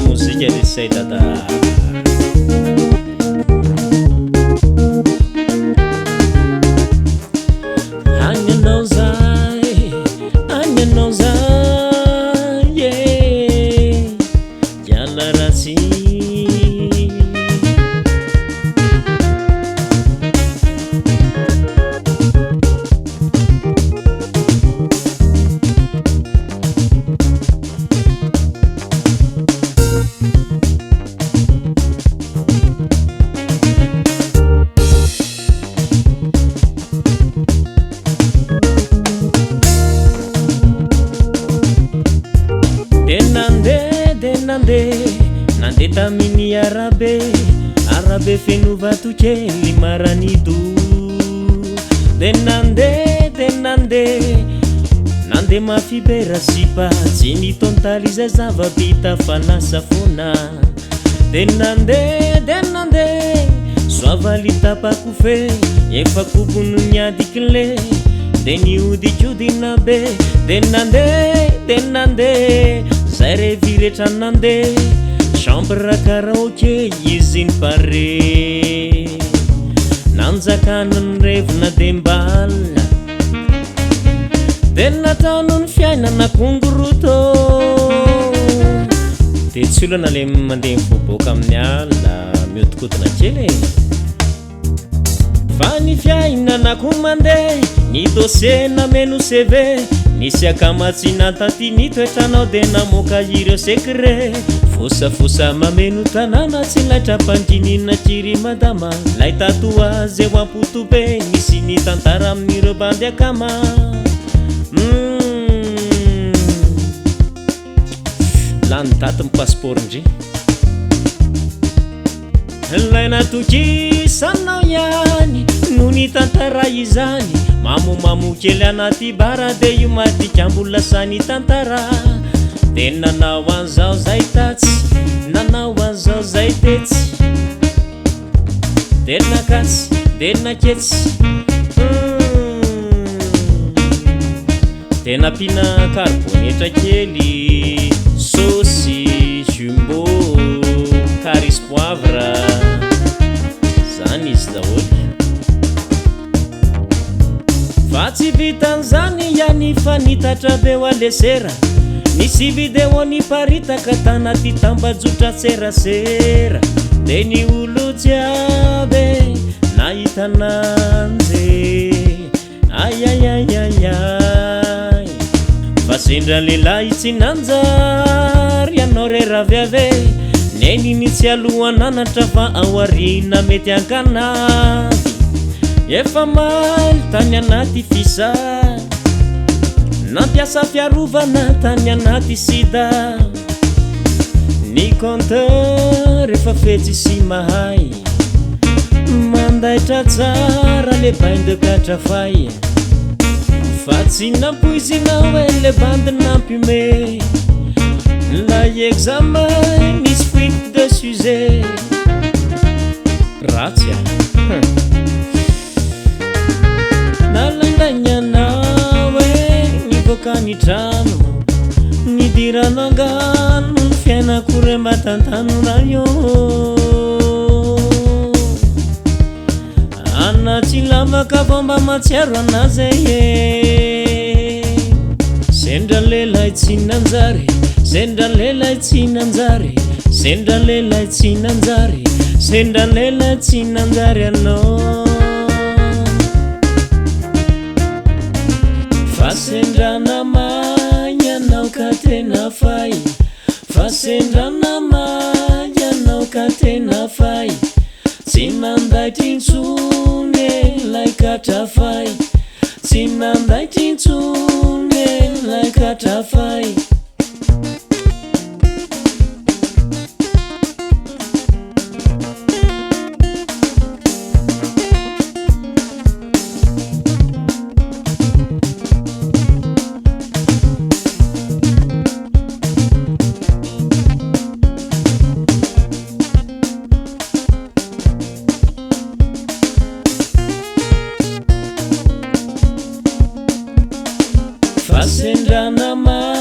muzika le Cette da nande tamini arabe feno vato kely maranido de nande mafibera sipa tsy nitontaly zay zava-bita fanasa fona de nande soavalitapaku fe efa kokonu niadikile de niodikodina be de nande zay reviretra nande chambre karaoke izy ny pare nanjakanany revina de mbala de nataonony fiainana kongoroto de tsy olana le mandeha mifoboka amin'ny ala mihodikotina kely fa ny fiainanako mandeha ny dossier nameno CV nisy akamatsina taty nitoetranao de namoka ireo secret fosafosa mameno tanàna tsy laitra mpandininina kiry madama lay tatoazy eo ampotobe nisy ny tantara amin'ireo bandy akama lany taty my passeport ndre lay natokisanao ihany no ny tantara izany mamomamo kely anaty bara de io madikambola sany tantara de nanao an'izao zay tatsy nanao an'izao zay tetsy de nakasy de naketsy de napina carbonetra kely sauce jumbo caris poivre zany izy daholo fa tsy vitan'izany ihany fa nitatra beo alesera nisy video niparitaka tanaty tambajotra serasera de ny olo jiaby nahitananjy ayayayayay fa sendra lehilahy tsy nanjary anao reraviave neniny tsy alohananatra fa aoriana mety ankanaty efa maly tany anaty fisa nampiasa fiarovana tany anaty sida ny compteur efa fetsy sy mahay mandaitra tsara le bain de Katrafay fa tsy nampoizinao hoe le bande nampime la examen nisy fuite de sujet ratsy nalandagnanao e nivoaka ny trano nidiranangano ny fiainako re mbatantanona io anaty lavaka bomba matsiaro anazy e sendra lelahy tsy nanjary sendra lelahy tsy nanjary sendra lelahy tsy nanjary sendra lelahy tsy nanjary anao fa sendra namany anao ka tena fay fa sendra namany anao ka tena fay tsy nandaitra intsony lay Katrafay tsy nandaitra intsony lay Katrafay sendra namany